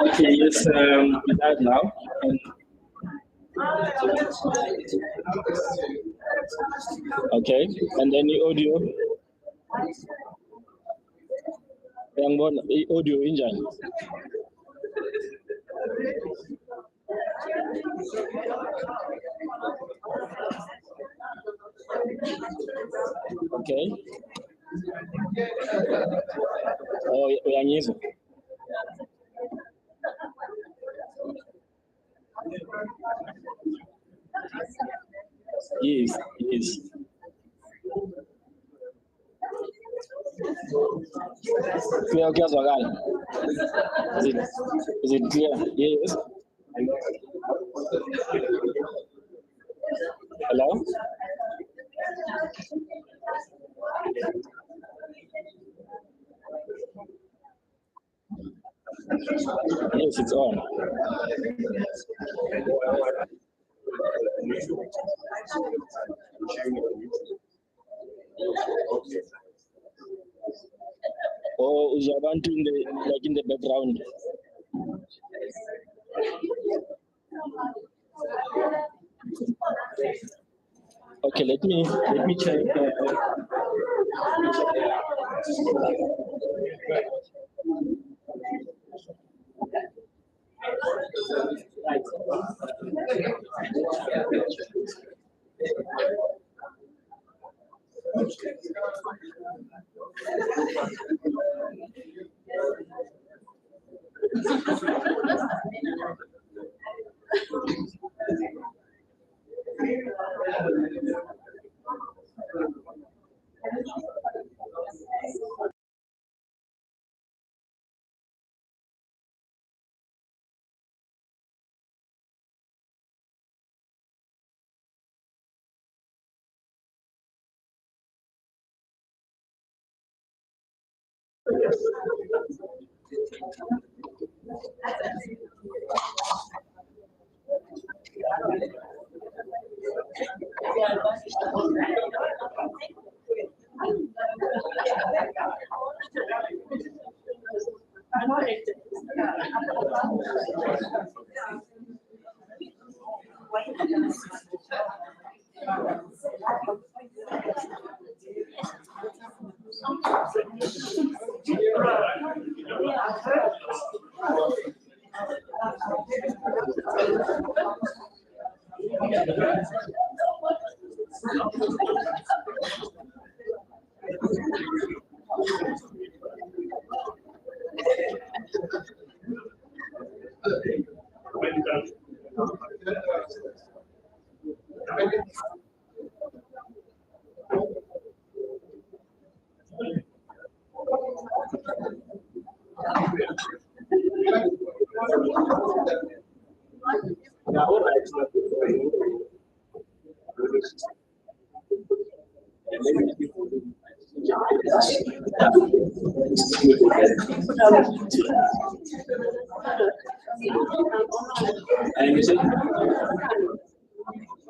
Okay, yes, we have now. Okay, and then the audio. Yang bon audio injan. Okay. Oh, yang itu. Yes, yes. Clear, clear, Zwagal. Is it clear? Yes. Hello? Yes, it's on. Oh, Ujabantu in the like in the background. Okay, let me check.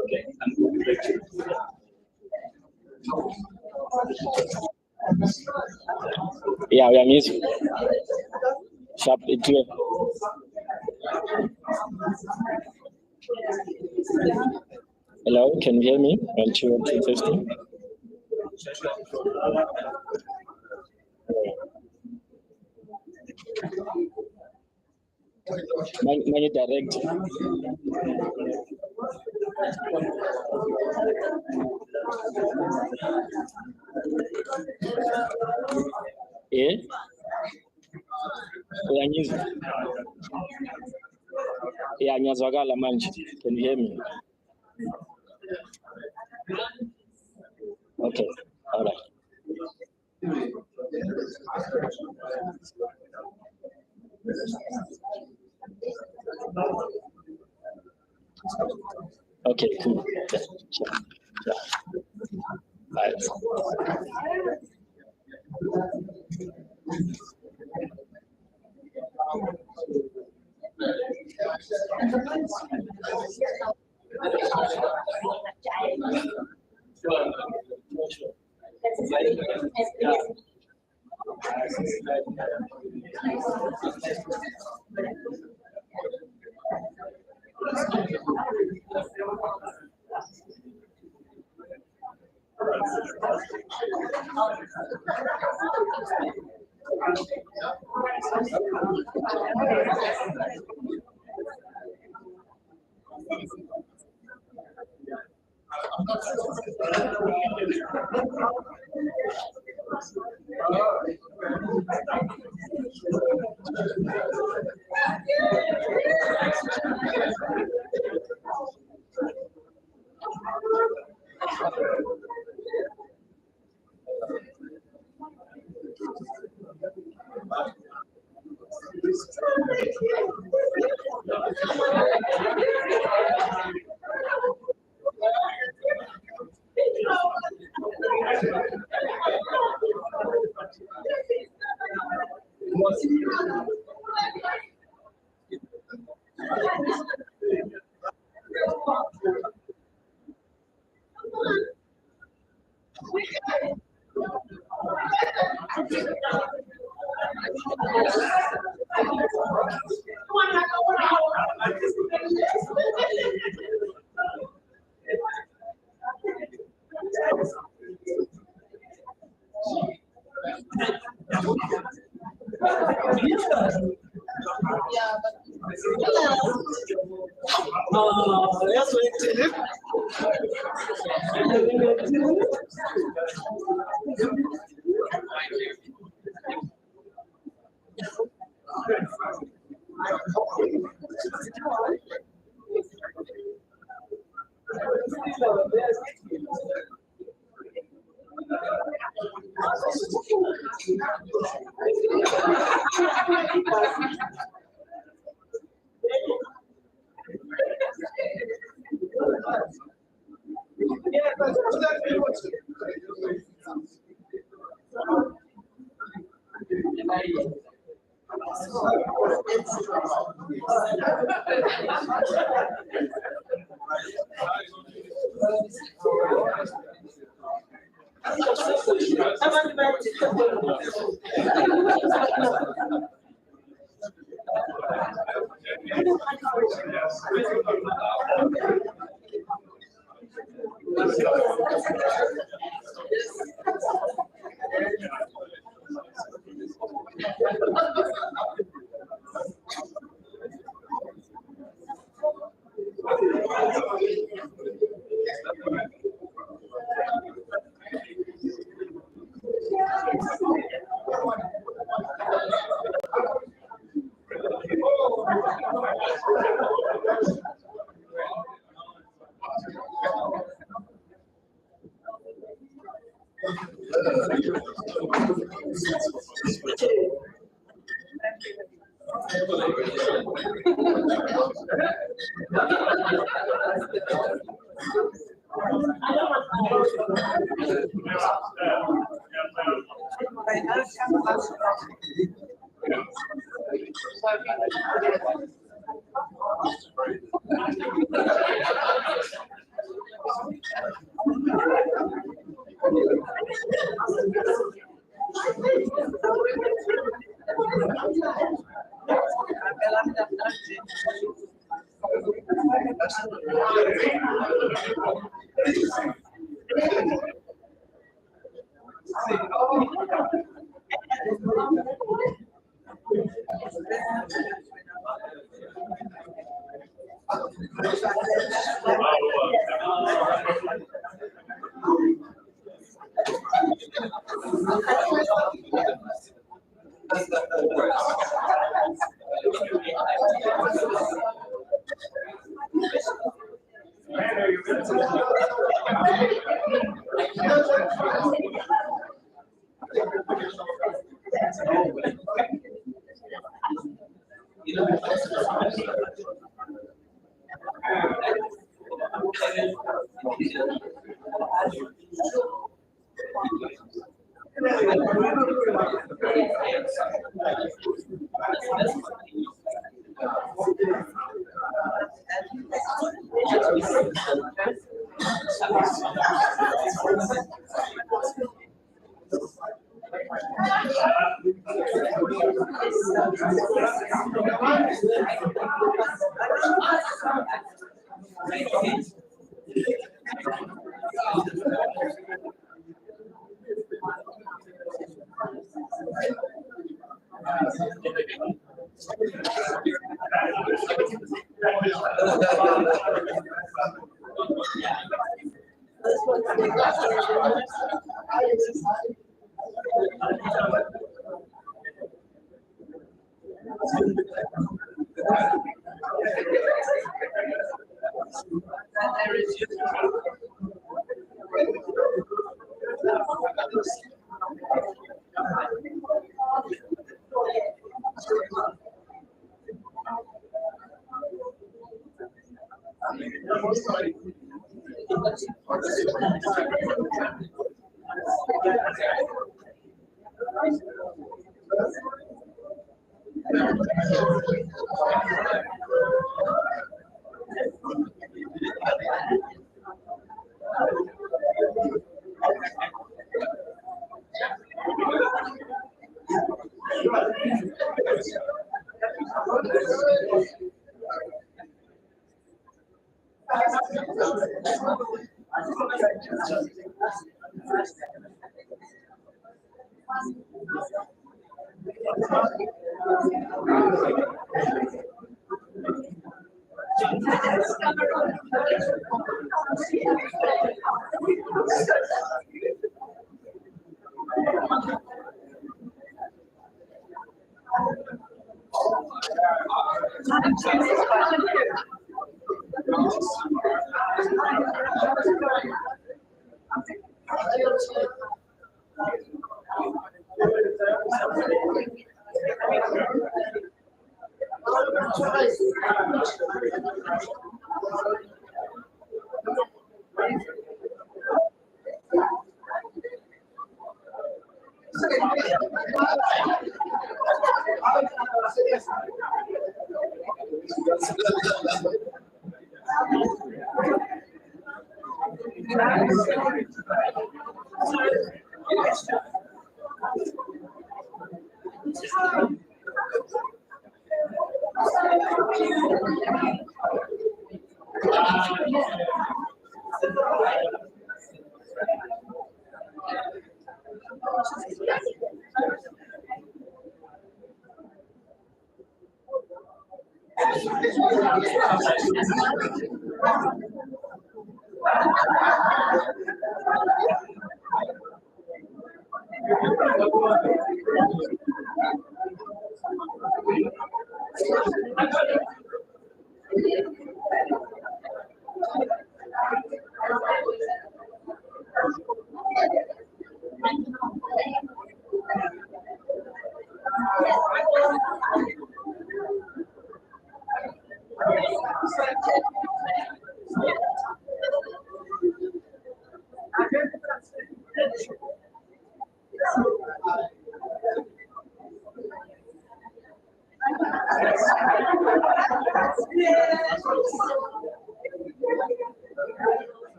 Okay, I'm going to Yeah, uyangizwa. Sharp clear. Hello, can you hear me? 1, 2, 3, testing. Many direct. Eh? Uyangizwa? Yeah, ngiyazwakala manje. Can you hear me? Okay, all right. Okay, cool. Yeah. Right.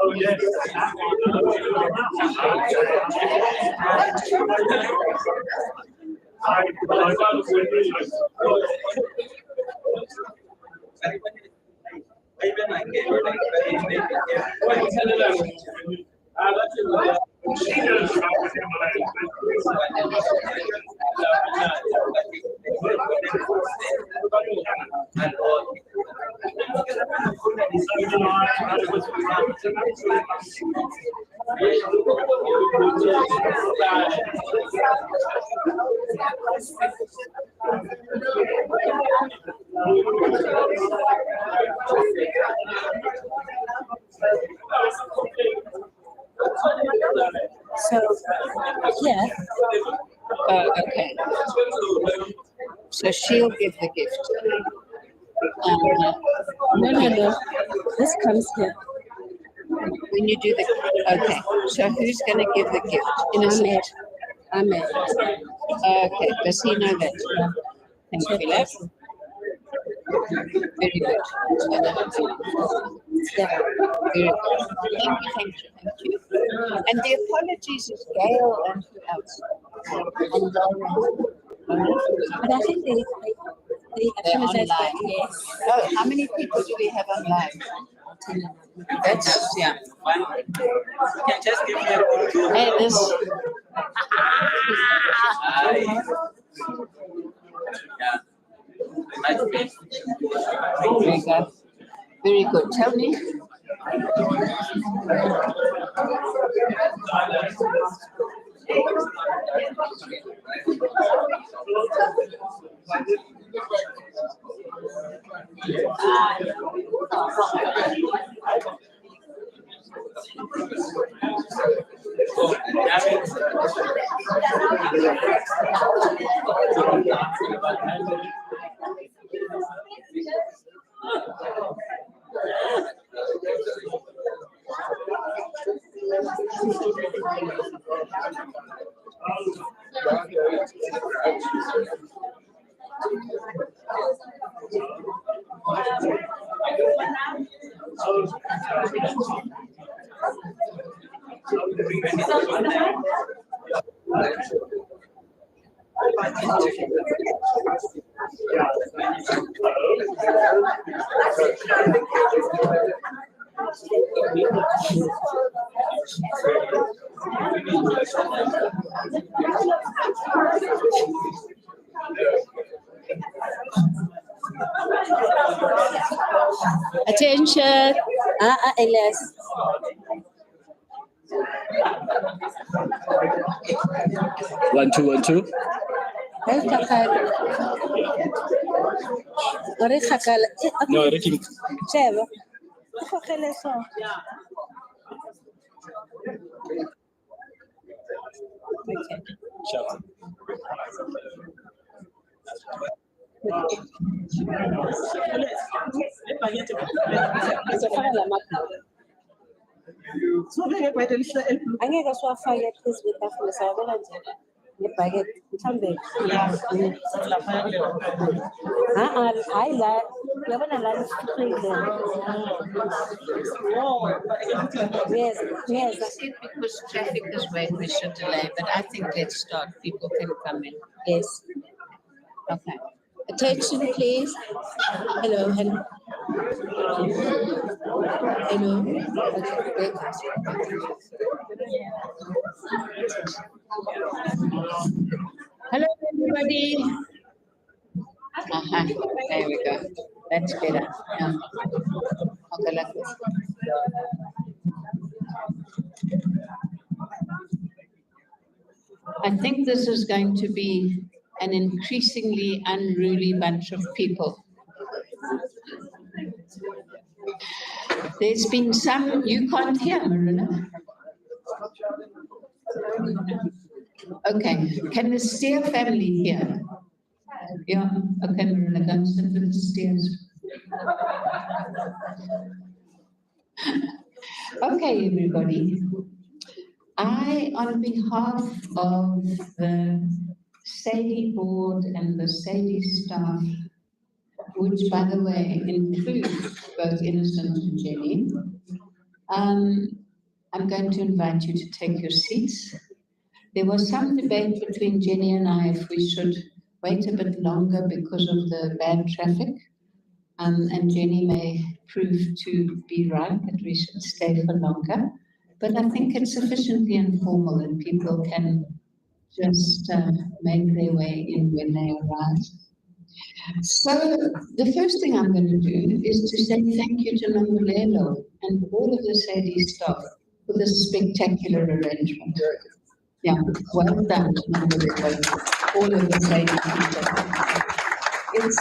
Oh, yes. So, yeah. Okay. So she'll give the gift. No. This comes here. When you do the, okay. So who's going to give the gift? Ahmed. Ahmed. Okay. Does he know that? Thank you, love. Very good. Yeah. Very good. Thank you. And the apologies is Gail and who else? And Laura. But I think they They're apologize, online. but yes. Oh, how many people do we have online? That's, yeah. Can just give me a Hey, this. Very good. Very good. Tell me. Attention. Elias. One, two. Hey, Kakal. Ore Kakal. No, Ricky. Cheva. Kakal so. Okay. Sure. Angeke siwafake phezu kwetafula sawabeka nje ngebhakede mhlawumbe hayi la uyabona la lifihlile. Yes. Because traffic is waiting, we should delay, but I think let's start. People can come in. Yes. Okay. Attention, please. Hello. Okay. Hello, everybody. There we go. That's better. Yeah. Okay, like this. I think this is going to be an increasingly unruly bunch of people. There's been some, you can't hear, Marilla. Okay, can the Steer family hear? Yeah, okay, Marilla, go and sit with the Steers. Okay, everybody. I, on behalf of the Saide board and the Saide staff, which, by the way, includes both Innocent and Jenny, I'm going to invite you to take your seats. There was some debate between Jenny and I if we should wait a bit longer because of the bad traffic. And Jenny may prove to be right that we should stay for longer. But I think it's sufficiently informal and people can just make their way in when they arrive. So the first thing I'm going to do is to say thank you to Nombolelo and all of the Saide staff for this spectacular arrangement. Yeah, well done, Nombolelo, all of the Saide people. It's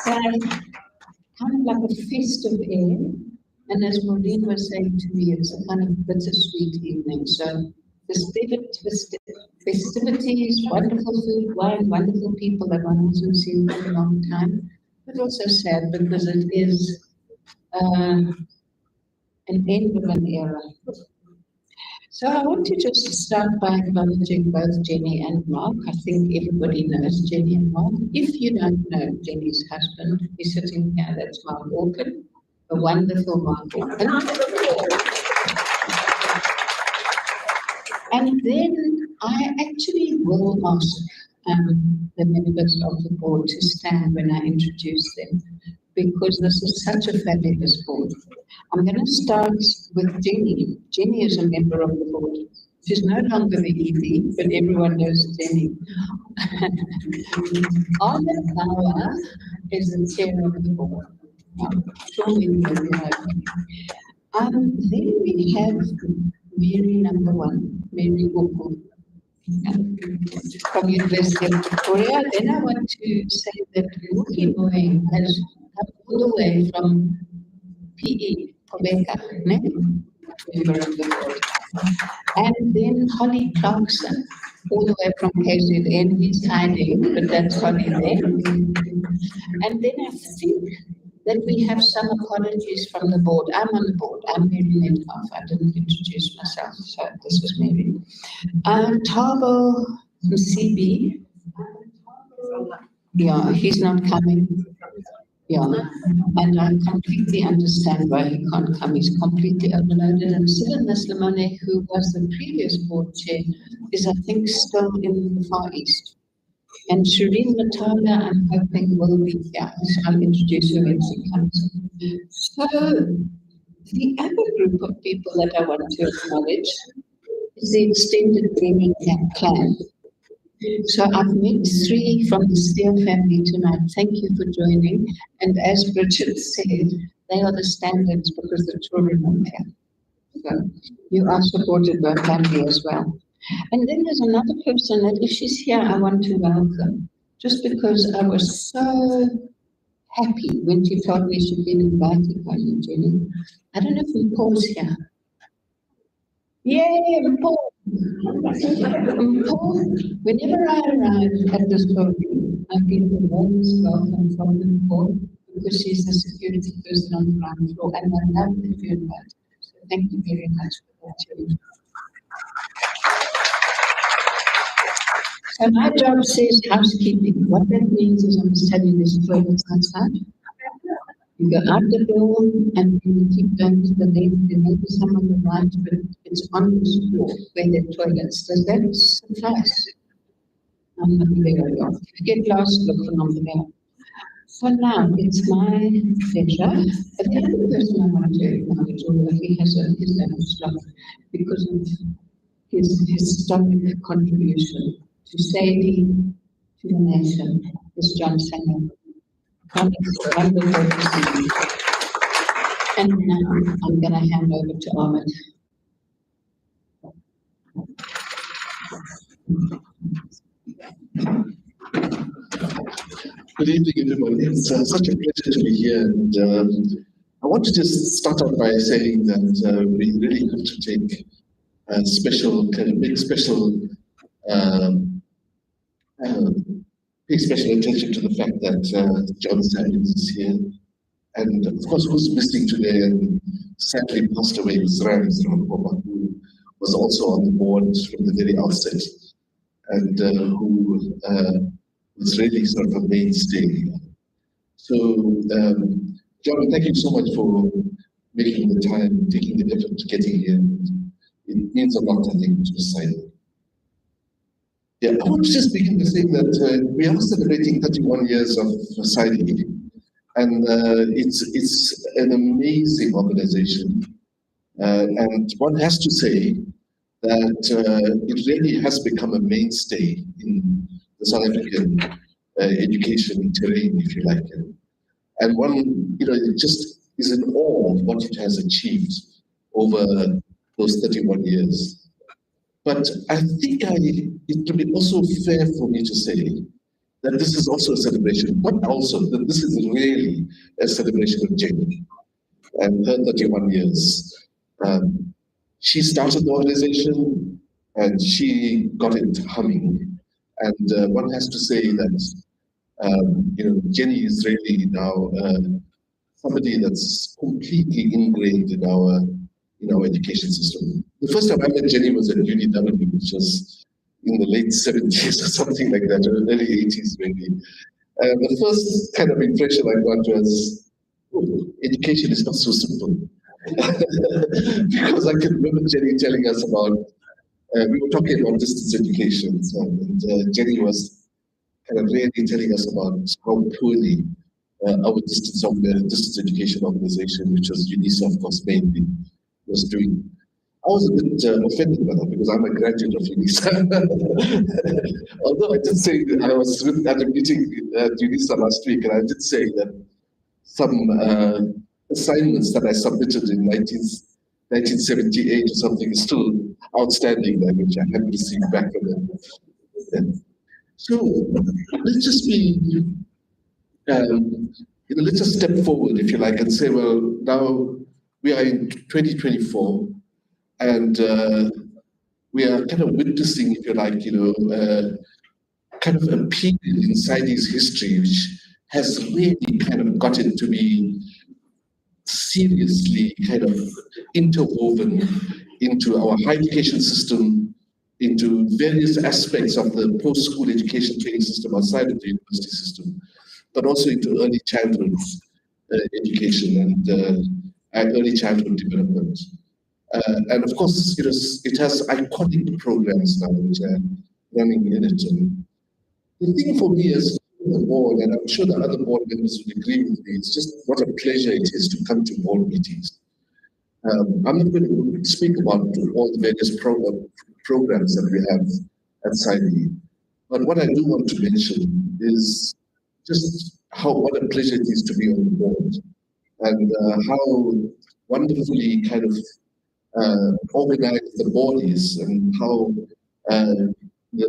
kind of like a festive air, and as Maureen was saying to me, it's a kind of bittersweet evening. So festivities, wonderful food, wine, wonderful people that one hasn't seen for a long time, but also sad because it is an end of an era. So I want to just start by acknowledging both Jenny and Mark. I think everybody knows Jenny and Mark. If you don't know Jenny's husband, he's sitting here, that's Mark Orkin, a wonderful Mark Orkin. And then I actually will ask the members of the board to stand when I introduce them, because this is such a fabulous board. I'm going to start with Jenny. Jenny is a member of the board. She's no longer the ED, but everyone knows Jenny. Ahmed Bawa is the chair of the board. Then we have Mary number one, Mary Oku, from University of Victoria. Then I want to say that Muki Moe has come all the way from PE, Pobeka, member of the board. And then Holly Clarkson, all the way from KZN, he's hiding, but that's Holly there. And then I think that we have some apologies from the board. I'm on the board. I'm Mary Metcalf. I didn't introduce myself, so this was Mary. Tabo CB. Yeah, he's not coming. Yeah, and I completely understand why he can't come. He's completely overloaded. And Silan Naslamane, who was the previous board chair, is, I think, still in the Far East. And Shireen Matala, I'm hoping, will be here. So I'll introduce her when she comes. So the other group of people that I want to acknowledge is the extended Glennie clan. So I've met three from the Steele family tonight. Thank you for joining. And as Bridget said, they are the standards because the children are here. So you are supported by family as well. And then there's another person that if she's here, I want to welcome, just because I was so happy when she told me she'd been invited by you, Jenny. I don't know if Paul's here. Yay, Paul! Paul, whenever I arrive at this podium, I get the warmest welcome from Paul because she's the security person on the ground floor, and I love that you invited her. So thank you very much for that, Jenny. So my job says housekeeping. What that means is I'm telling this toilets outside. You go out the door and you keep going to the left. There may be some on the right, but it's on the floor where the toilets. Does that suffice? I'm not very well. If you get lost, look for number there. So now it's my pleasure. But the other person I want to acknowledge, although he has his own slot because of his historic contribution to Saide, to the nation, is John Sanger. Wonderful to see you. And now I'm going to hand over to Ahmed. Good evening, everyone. It's such a pleasure to be here. And I want to just start out by saying that we really have to take a pay special attention to the fact that John Saide is here. And of course, who's missing today and sadly passed away was Rams Rampopa, who was also on the board from the very outset and who was really sort of a mainstay. So, John, thank you so much for making the time, taking the effort to getting here. It means a lot, I think, to Saide. Yeah, I want to just begin by saying that we are celebrating 31 years of Saide, and it's an amazing organization. And one has to say that it really has become a mainstay in the South African education terrain, if you like. And one, it just is in awe of what it has achieved over those 31 years. But I think it will be also fair for me to say that this is also a celebration, but also that this is really a celebration of Jenny and her 31 years. She started the organization and she got it humming. And one has to say that Jenny is really now somebody that's completely ingrained in our education system. The first time I met Jenny was at UNIW, which was in the late 70s or something like that, or early 80s maybe. The first kind of impression I got was, oh, education is not so simple. Because I can remember Jenny telling us about, we were talking about distance education, and Jenny was kind of really telling us about how poorly our distance education organization, which was UNISA, of course, mainly, was doing. I was a bit offended by that because I'm a graduate of UNISA. Although I did say that I was at a meeting at UNISA last week, and I did say that some assignments that I submitted in 1978 or something is still outstanding, which I haven't received back from them. Yeah. So let's just be, let's just step forward, if you like, and say, well, now we are in 2024, and we are kind of witnessing, if you like, kind of a period in Saide's history, which has really kind of gotten to be seriously kind of interwoven into our higher education system, into various aspects of the post-school education training system outside of the university system, but also into early childhood education and early childhood development. And of course, it has iconic programs now which are running in it. And the thing for me is the board, and I'm sure the other board members would agree with me, it's just what a pleasure it is to come to board meetings. I'm not going to speak about all the various programs that we have at Saide, but what I do want to mention is just what a pleasure it is to be on the board, and how wonderfully kind of organized the board is, and how the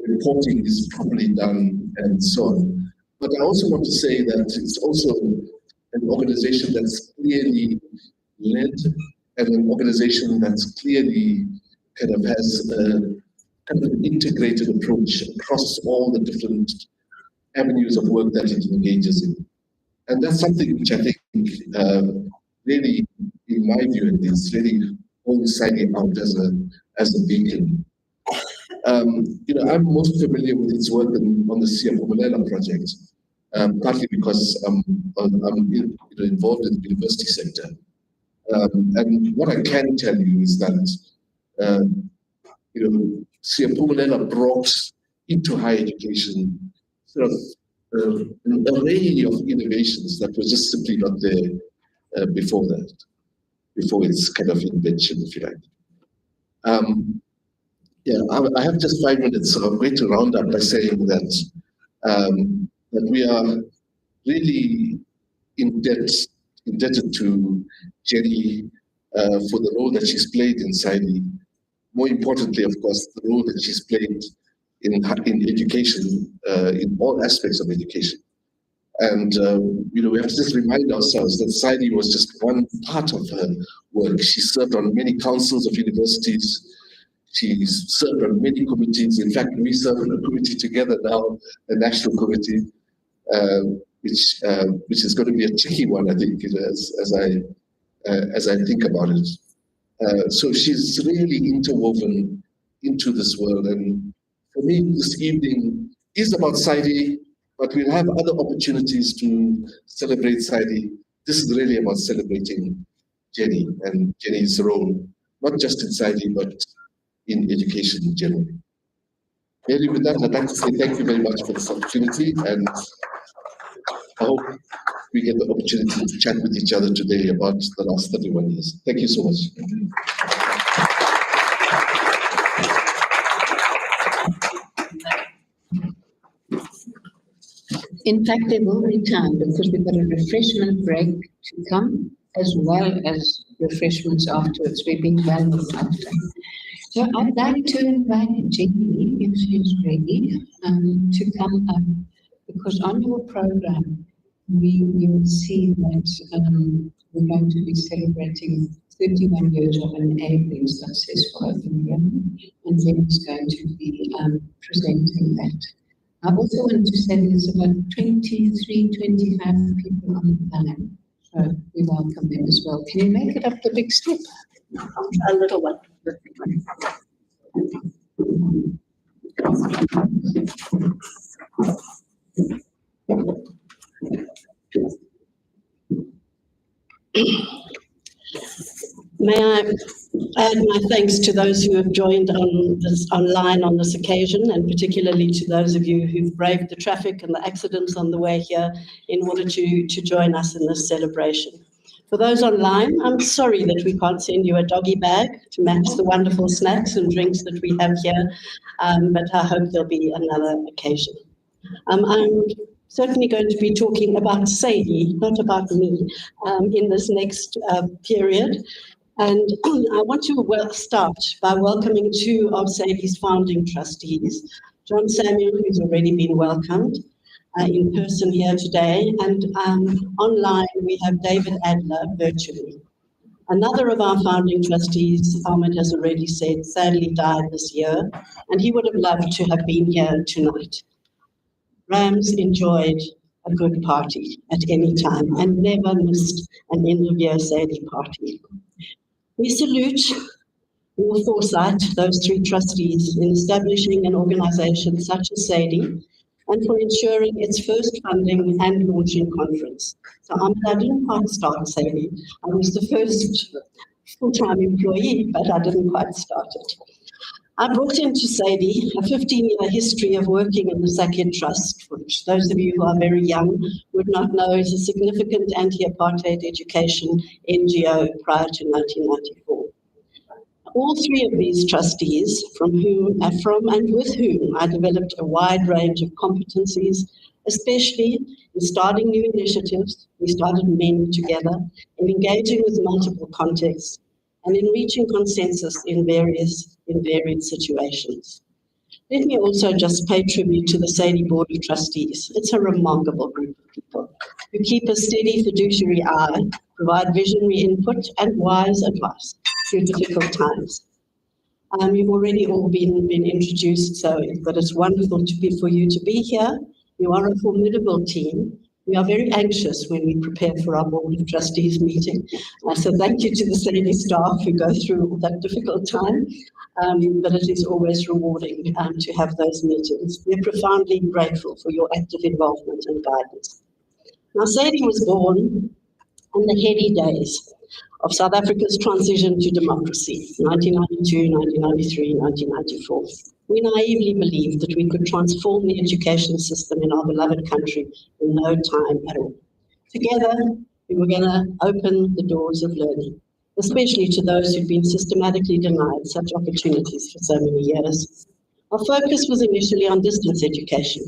reporting is properly done, and so on. But I also want to say that it's also an organization that's clearly led, and an organization that's clearly kind of has kind of an integrated approach across all the different avenues of work that it engages in. And that's something which I think really, in my view at least, really holds Saide out as a beacon. I'm most familiar with its work on the Siyapumelela project, partly because I'm involved in the university sector. And what I can tell you is that Siyapumelela brought into higher education sort of an array of innovations that were just simply not there before its kind of invention, if you like. I have just 5 minutes, so I'm going to round up by saying that we are really indebted to Jenny for the role that she's played in Saide. More importantly, of course, the role that she's played in education, in all aspects of education. And we have to just remind ourselves that Saide was just one part of her work. She served on many councils of universities. She served on many committees. In fact, we serve on a committee together now, a national committee, which is going to be a tricky one, I think, as I think about it. So she's really interwoven into this world. And for me, this evening is about Saide, but we'll have other opportunities to celebrate Saide. This is really about celebrating Jenny and Jenny's role, not just in Saide, but in education in general. Mary, with that, I'd like to say thank you very much for this opportunity, and I hope we get the opportunity to chat with each other today about the last 31 years. Thank you so much. In fact, there will be time because we've got a refreshment break to come as well as refreshments afterwards. We've been well looked after. So I'd like to invite Jenny, if she's ready, to come up, because on your program, you will see that we're going to be celebrating 31 years of enabling successful open learning, and Jenny's going to be presenting that. I also want to say there's about 23, 25 people on the line, so we welcome them as well. Can you make it up the big step? A little one. May I add my thanks to those who have joined online on this occasion, and particularly to those of you who've braved the traffic and the accidents on the way here in order to join us in this celebration. For those online, I'm sorry that we can't send you a doggy bag to match the wonderful snacks and drinks that we have here, but I hope there'll be another occasion. I'm certainly going to be talking about Saide, not about me, in this next period. And I want to start by welcoming two of Saide's founding trustees, John Samuel, who's already been welcomed, in person here today, and online we have David Adler virtually. Another of our founding trustees, Ahmed has already said, sadly died this year, and he would have loved to have been here tonight. Rams enjoyed a good party at any time and never missed an end-of-year Saide party. We salute your foresight, those three trustees, in establishing an organization such as Saide, and for ensuring its first funding and launching conference. So I didn't quite start Saide. I was the first full-time employee, but I didn't quite start it. I brought into Saide a 15-year history of working in the Saide Trust, which those of you who are very young would not know is a significant anti-apartheid education NGO prior to 1994. All three of these trustees, from and with whom I developed a wide range of competencies, especially in starting new initiatives, we started many together, in engaging with multiple contexts, and in reaching consensus in varied situations. Let me also just pay tribute to the Saide Board of Trustees. It's a remarkable group of people who keep a steady fiduciary eye, provide visionary input and wise advice through difficult times. You've already all been introduced, but it's wonderful for you to be here. You are a formidable team. We are very anxious when we prepare for our Board of Trustees meeting. So thank you to the Saide staff who go through that difficult time, but it is always rewarding to have those meetings. We're profoundly grateful for your active involvement and guidance. Now, Saide was born in the heady days of South Africa's transition to democracy, 1992, 1993, 1994. We naively believed that we could transform the education system in our beloved country in no time at all. Together, we were going to open the doors of learning, especially to those who'd been systematically denied such opportunities for so many years. Our focus was initially on distance education.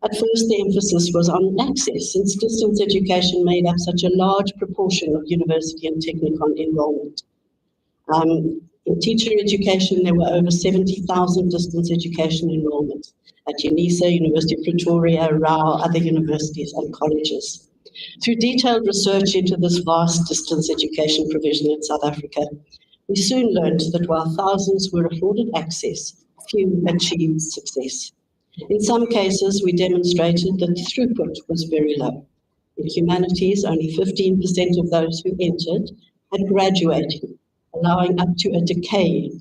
At first, the emphasis was on access, since distance education made up such a large proportion of university and technikon enrollment. In teacher education, there were over 70,000 distance education enrollments at UNISA, University of Pretoria, Rao, other universities and colleges. Through detailed research into this vast distance education provision in South Africa, we soon learned that while thousands were afforded access, few achieved success. In some cases, we demonstrated that the throughput was very low. In humanities, only 15% of those who entered had graduated, allowing up to a decade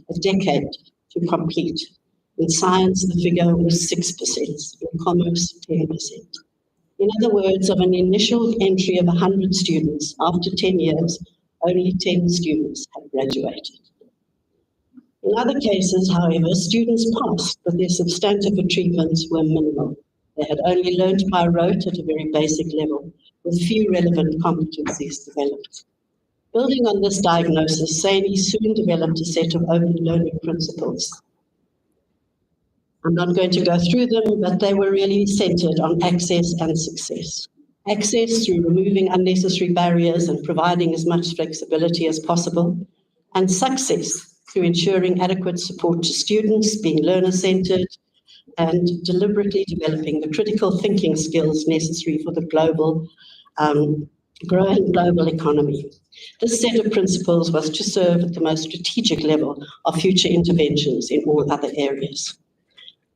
to complete. In science, the figure was 6%, in commerce, 10%. In other words, of an initial entry of 100 students, after 10 years, only 10 students had graduated. In other cases, however, students passed, but their substantive achievements were minimal. They had only learnt by rote at a very basic level, with few relevant competencies developed. Building on this diagnosis, Saide soon developed a set of open learning principles. I'm not going to go through them, but they were really centered on access and success. Access through removing unnecessary barriers and providing as much flexibility as possible, and success through ensuring adequate support to students, being learner-centered, and deliberately developing the critical thinking skills necessary for the growing global economy. This set of principles was to serve at the most strategic level of future interventions in all other areas.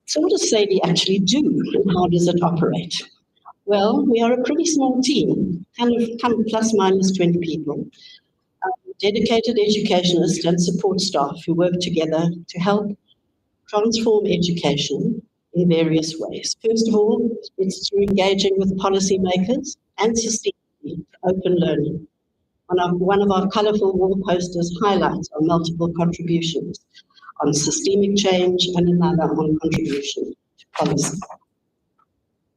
So what does Saide actually do, and how does it operate? Well, we are a pretty small team, come plus minus 20 people, dedicated educationists and support staff who work together to help transform education in various ways. First of all, it's through engaging with policymakers and sustainably open learning. One of our colourful wall posters highlights our multiple contributions on systemic change and another on contribution to policy.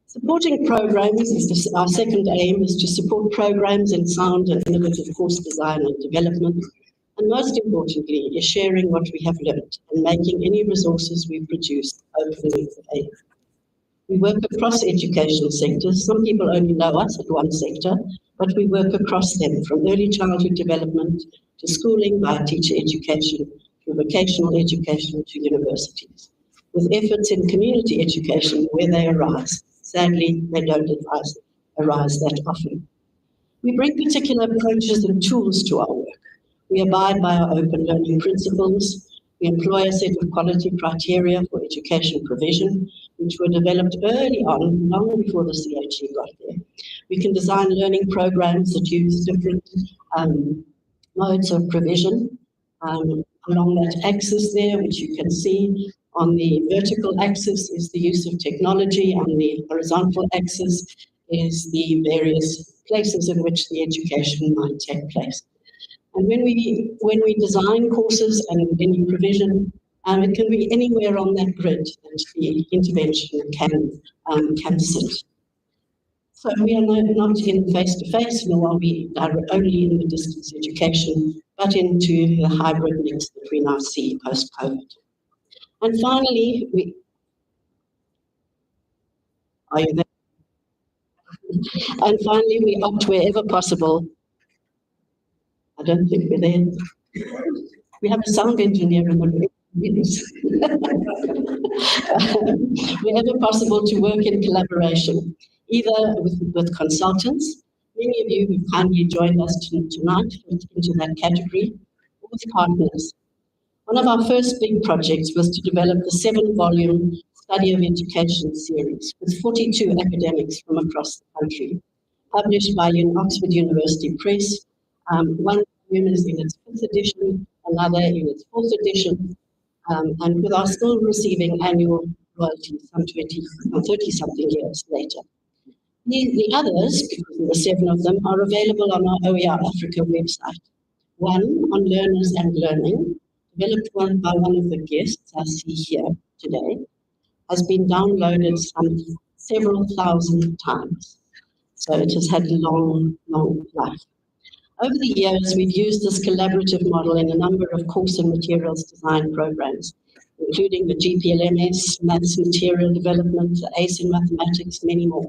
Supporting programs is our second aim, is to support programs in sound and innovative course design and development, and most importantly is sharing what we have learned and making any resources we produce openly available. We work across education sectors. Some people only know us at one sector, but we work across them, from early childhood development to schooling, via teacher education, to vocational education, to universities, with efforts in community education where they arise. Sadly, they don't arise that often. We bring particular approaches and tools to our work. We abide by our open learning principles. We employ a set of quality criteria for education provision, which were developed early on, long before the CHE got there. We can design learning programs that use different modes of provision. Along that axis there, which you can see, on the vertical axis is the use of technology, on the horizontal axis is the various places in which the education might take place. And when we design courses and any provision, it can be anywhere on that grid that the intervention can sit. So we are not in face-to-face, nor are we only in the distance education, but into the hybrid mix that we now see post-COVID. And finally, we opt wherever possible. I don't think we're there. We have a sound engineer in the room. Wherever possible, to work in collaboration, either with consultants, many of you who kindly joined us tonight fit into that category, or with partners. One of our first big projects was to develop the 7-volume Study of Education series with 42 academics from across the country, published by Oxford University Press. One volume is in its 5th edition, another in its 4th edition, and with our still receiving annual royalties some 30-something years later. The others, because there were 7 of them, are available on our OER Africa website. One on learners and learning, developed by one of the guests I see here today, has been downloaded several thousand times. So it has had a long, long life. Over the years, we've used this collaborative model in a number of course and materials design programs, including the GPLMS, Maths Material Development, ACE in Mathematics, many more.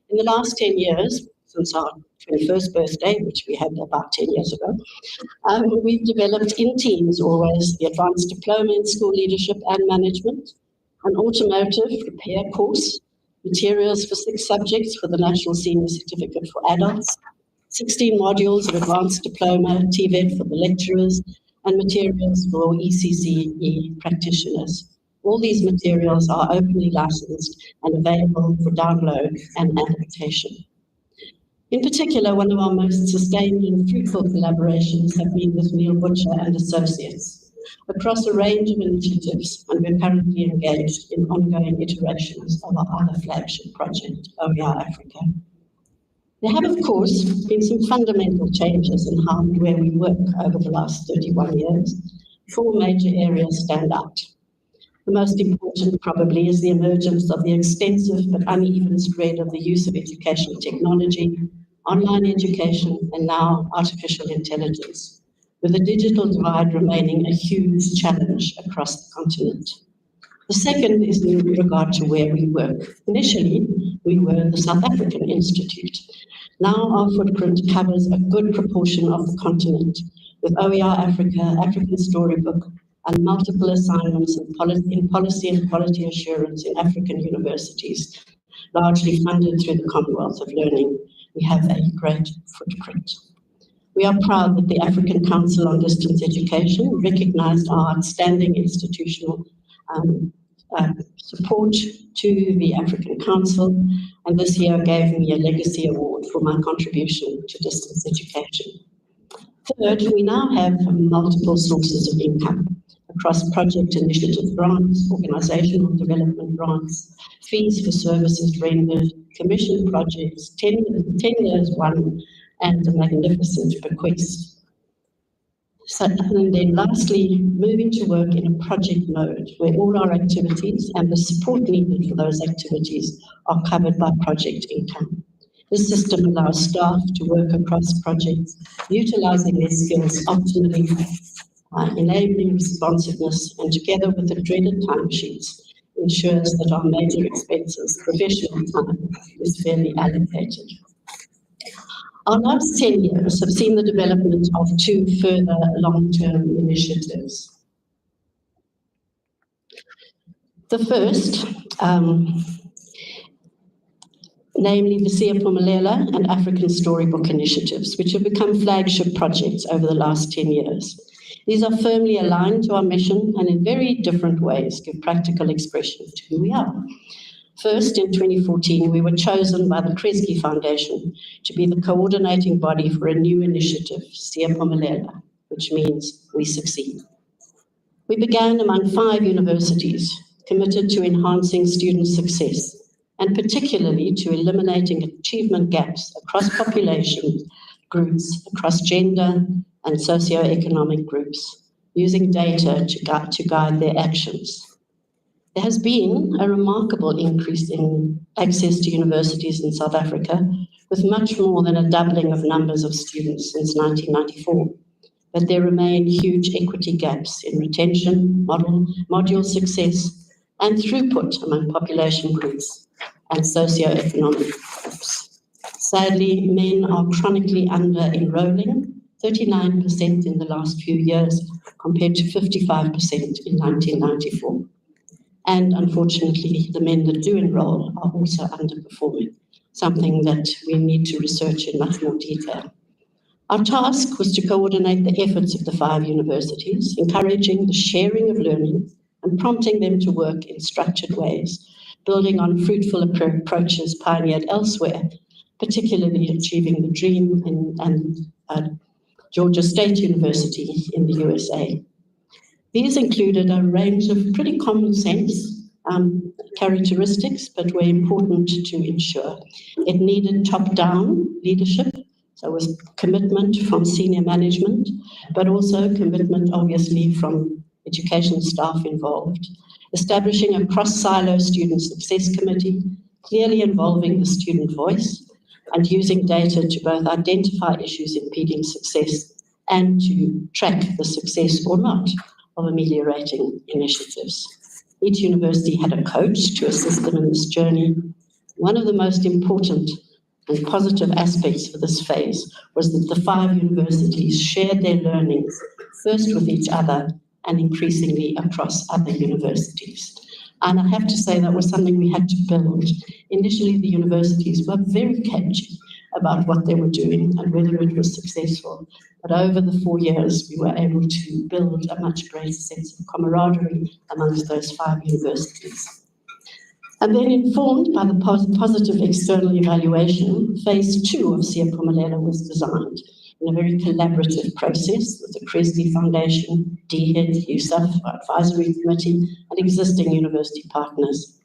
In the last 10 years, since our 21st birthday, which we had about 10 years ago, we've developed in teams always the Advanced Diploma in School Leadership and Management, an automotive repair course, materials for 6 subjects for the National Senior Certificate for Adults, 16 modules of Advanced Diploma, TVET for the lecturers, and materials for ECCE practitioners. All these materials are openly licensed and available for download and adaptation. In particular, one of our most sustained and fruitful collaborations have been with Neil Butcher and Associates across a range of initiatives, and we're currently engaged in ongoing iterations of our other flagship project, OER Africa. There have, of course, been some fundamental changes in how and where we work over the last 31 years. 4 major areas stand out. The most important probably is the emergence of the extensive but uneven spread of the use of educational technology, online education, and now artificial intelligence, with the digital divide remaining a huge challenge across the continent. The second is in regard to where we work. Initially, we were the South African Institute. Now our footprint covers a good proportion of the continent, with OER Africa, African Storybook, and multiple assignments in policy and quality assurance in African universities, largely funded through the Commonwealth of Learning. We have a great footprint. We are proud that the African Council on Distance Education recognized our outstanding institutional support to the African Council, and this year gave me a legacy award for my contribution to distance education. Third, we now have multiple sources of income across project initiative grants, organizational development grants, fees for services rendered, commission projects, tenders won, and a magnificent bequest. So, and then lastly, moving to work in a project mode where all our activities and the support needed for those activities are covered by project income. This system allows staff to work across projects, utilizing their skills optimally, enabling responsiveness, and together with the dreaded timesheets, ensures that our major expenses, professional time, is fairly allocated. Our last 10 years have seen the development of 2 further long-term initiatives. The first, namely the Siyaphumelela and African Storybook initiatives, which have become flagship projects over the last 10 years. These are firmly aligned to our mission and in very different ways give practical expression to who we are. First, in 2014, we were chosen by the Kresge Foundation to be the coordinating body for a new initiative, Siyaphumelela, which means we succeed. We began among 5 universities committed to enhancing student success, and particularly to eliminating achievement gaps across population groups, across gender and socioeconomic groups, using data to guide their actions. There has been a remarkable increase in access to universities in South Africa, with much more than a doubling of numbers of students since 1994. But there remain huge equity gaps in retention, module success, and throughput among population groups and socioeconomic groups. Sadly, men are chronically under-enrolling, 39% in the last few years, compared to 55% in 1994. And unfortunately, the men that do enroll are also underperforming, something that we need to research in much more detail. Our task was to coordinate the efforts of the 5 universities, encouraging the sharing of learning and prompting them to work in structured ways, building on fruitful approaches pioneered elsewhere, particularly achieving the dream in Georgia State University in the USA. These included a range of pretty common sense characteristics, but were important to ensure. It needed top-down leadership, so it was commitment from senior management, but also commitment, obviously, from education staff involved. Establishing a cross-silo student success committee, clearly involving the student voice, and using data to both identify issues impeding success and to track the success or not of ameliorating initiatives. Each university had a coach to assist them in this journey. One of the most important and positive aspects for this phase was that the 5 universities shared their learnings, first with each other and increasingly across other universities. And I have to say that was something we had to build. Initially, the universities were very cagey about what they were doing and whether it was successful. But over the 4 years, we were able to build a much greater sense of camaraderie amongst those 5 universities. And then, informed by the positive external evaluation, phase 2 of Siyaphumelela was designed in a very collaborative process with the Kresge Foundation, DHED, USAF, Advisory Committee, and existing university partners.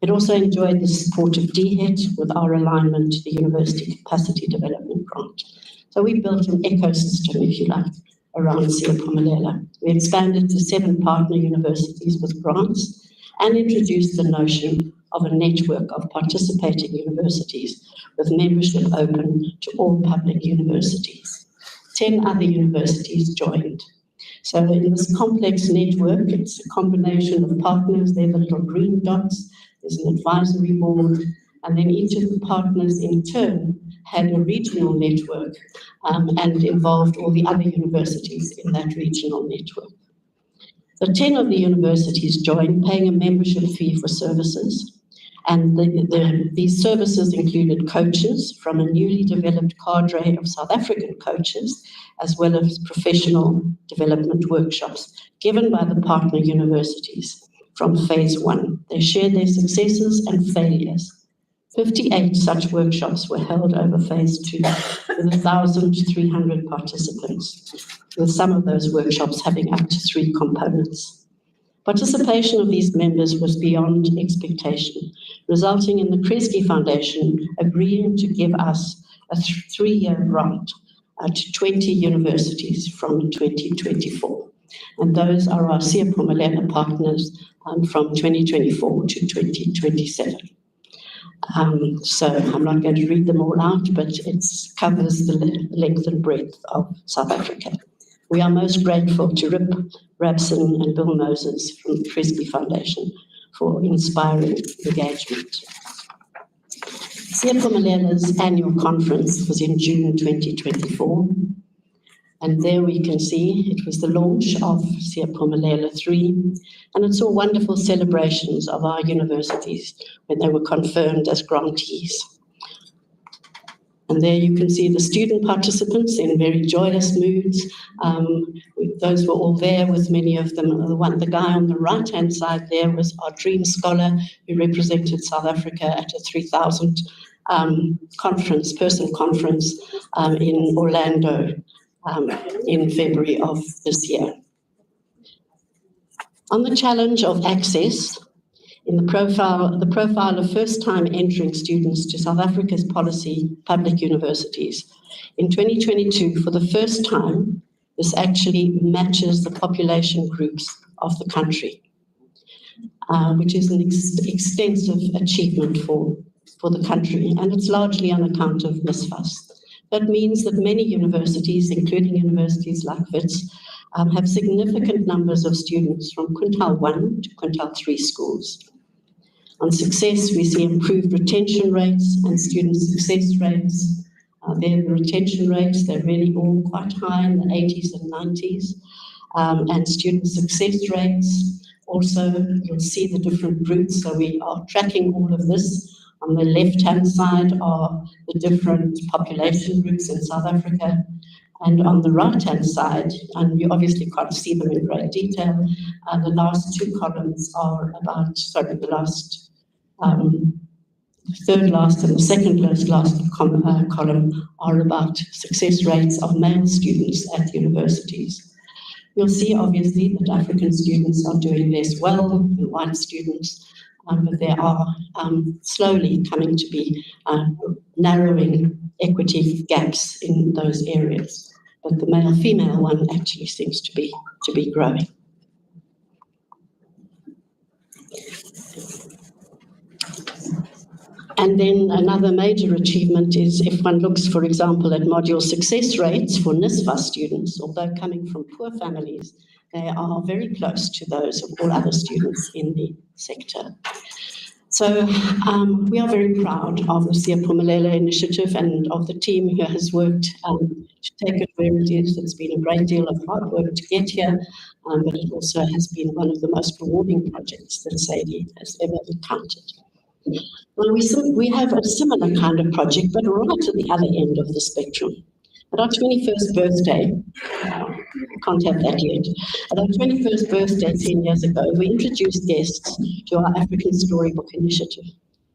It also enjoyed the support of DHET with our alignment to the University Capacity Development Grant. So we built an ecosystem, if you like, around Siyaphumelela. We expanded to 7 partner universities with grants and introduced the notion of a network of participating universities with membership open to all public universities. 10 other universities joined. So in this complex network, it's a combination of partners. They're the little green dots. There's an advisory board, and then each of the partners in turn had a regional network and involved all the other universities in that regional network. So 10 of the universities joined, paying a membership fee for services. And these services included coaches from a newly developed cadre of South African coaches, as well as professional development workshops given by the partner universities from phase 1. They shared their successes and failures. 58 such workshops were held over phase 2 with 1,300 participants, with some of those workshops having up to 3 components. Participation of these members was beyond expectation, resulting in the Kresge Foundation agreeing to give us a 3-year grant to 20 universities from 2024. And those are our Siyaphumelela partners from 2024 to 2027. So I'm not going to read them all out, but it covers the length and breadth of South Africa. We are most grateful to Rip Rabson and Bill Moses from the Kresge Foundation for inspiring engagement. Siyaphumelela's annual conference was in June 2024, and there we can see it was the launch of Siyaphumelela 3, and it saw wonderful celebrations of our universities when they were confirmed as grantees. And there you can see the student participants in very joyous moods. Those were all there with many of them. The guy on the right-hand side there was our dream scholar who represented South Africa at a 3,000 person conference in Orlando in February of this year. On the challenge of access, in the profile of first-time entering students to South Africa's policy public universities. In 2022, for the first time, this actually matches the population groups of the country, which is an extensive achievement for the country, and it's largely on account of NSFAS. That means that many universities, including universities like WITS, have significant numbers of students from quintile 1 to quintile 3 schools. On success, we see improved retention rates and student success rates. The retention rates, they're really all quite high in the 80s and 90s. And student success rates, also, you'll see the different groups. So we are tracking all of this. On the left-hand side are the different population groups in South Africa. And on the right-hand side, and you obviously can't see them in great detail, the last 2 columns are about, the last third last and the second last column are about success rates of male students at universities. You'll see obviously that African students are doing less well than white students, but there are slowly coming to be narrowing equity gaps in those areas. But the male-female one actually seems to be growing. And then another major achievement is if one looks, for example, at module success rates for NSFAS students, although coming from poor families, they are very close to those of all other students in the sector. So we are very proud of the Siyaphumelela initiative and of the team who has worked to take it where it is. It's been a great deal of hard work to get here, but it also has been one of the most rewarding projects that Saide has ever encountered. Well, we have a similar kind of project, but right at the other end of the spectrum. At our 21st birthday, can't have that yet. At our 21st birthday 10 years ago, we introduced guests to our African Storybook Initiative.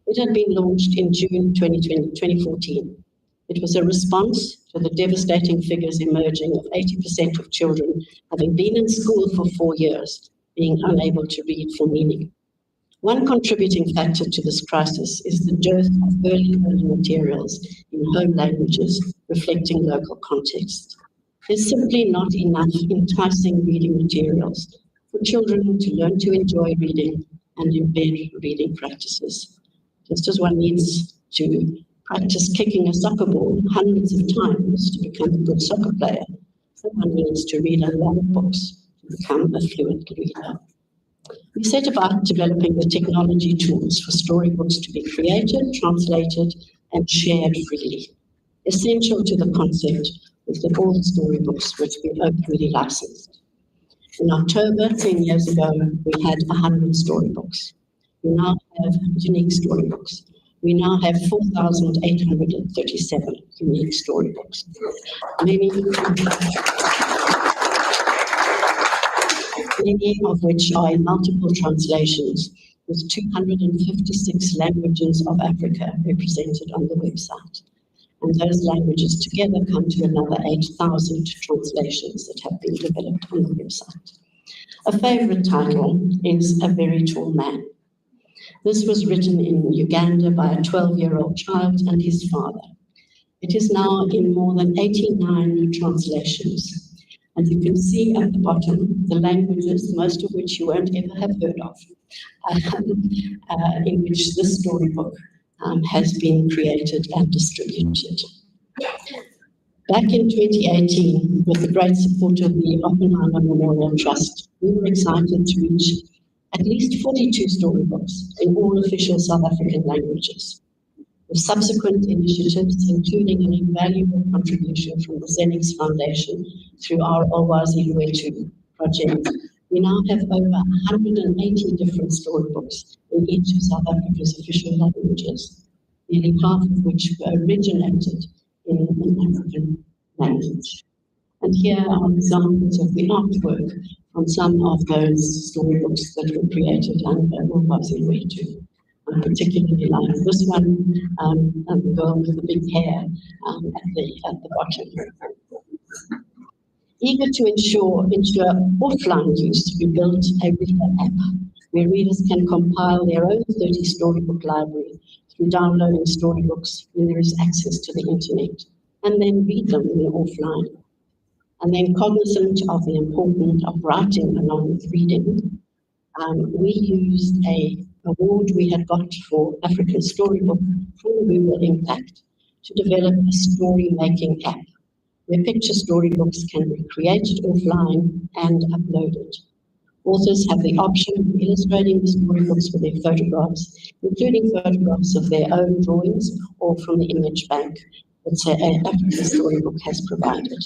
It had been launched in June 2014. It was a response to the devastating figures emerging of 80% of children having been in school for 4 years, being unable to read for meaning. One contributing factor to this crisis is the dearth of early materials in home languages reflecting local context. There's simply not enough enticing reading materials for children to learn to enjoy reading and embed reading practices. Just as one needs to practice kicking a soccer ball hundreds of times to become a good soccer player, so one needs to read a lot of books to become a fluent reader. We set about developing the technology tools for storybooks to be created, translated, and shared freely. Essential to the concept is that all storybooks must be openly licensed. In October, 10 years ago, we had 100 storybooks. We now have unique storybooks. We now have 4,837 unique storybooks. Many of which are in multiple translations, with 256 languages of Africa represented on the website. And those languages together come to another 8,000 translations that have been developed on the website. A favorite title is A Very Tall Man. This was written in Uganda by a 12-year-old child and his father. It is now in more than 89 translations. And you can see at the bottom the languages, most of which you won't ever have heard of, in which this storybook has been created and distributed. Back in 2018, with the great support of the Oppenheimer Memorial Trust, we were excited to reach at least 42 storybooks in all official South African languages. With subsequent initiatives, including an invaluable contribution from the Zenix Foundation through our Olwazi Lwetu project, we now have over 180 different storybooks in each of South Africa's official languages, nearly half of which were originated in an African language. And here are examples of the artwork from some of those storybooks that were created under Olwazi Lwetu. I particularly like this one, and the girl with the big hair at the bottom. Eager to ensure offline use, we built a reader app where readers can compile their own 30 storybook library through downloading storybooks when there is access to the internet, and then read them offline. And then, cognizant of the importance of writing along with reading, we used an award we had got for African Storybook from Google Impact to develop a story-making app where picture storybooks can be created offline and uploaded. Authors have the option of illustrating the storybooks with their photographs, including photographs of their own drawings or from the image bank that African Storybook has provided.